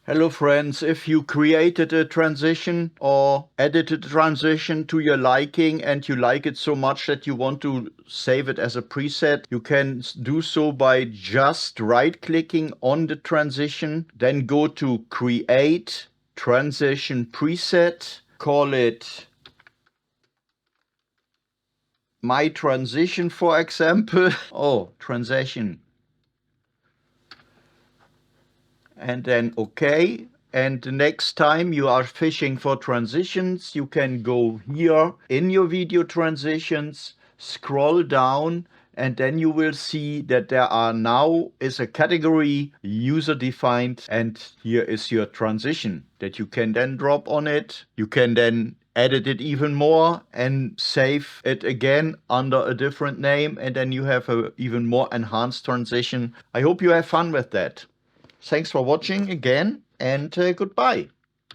Hello friends, if you created a transition or edited a transition to your liking and you like it so much that you want to save it as a preset, you can do so by just right-clicking on the transition, then go to Create Transition Preset, call it My Transition, for example. Oh, transition. And then OK. And the next time you are fishing for transitions, you can go here in your video transitions, scroll down, and then you will see that there are now is a category user defined, and here is your transition that you can then drop on it. You can then edit it even more and save it again under a different name, and then you have a even more enhanced transition. I hope you have fun with that. Thanks for watching again, and goodbye.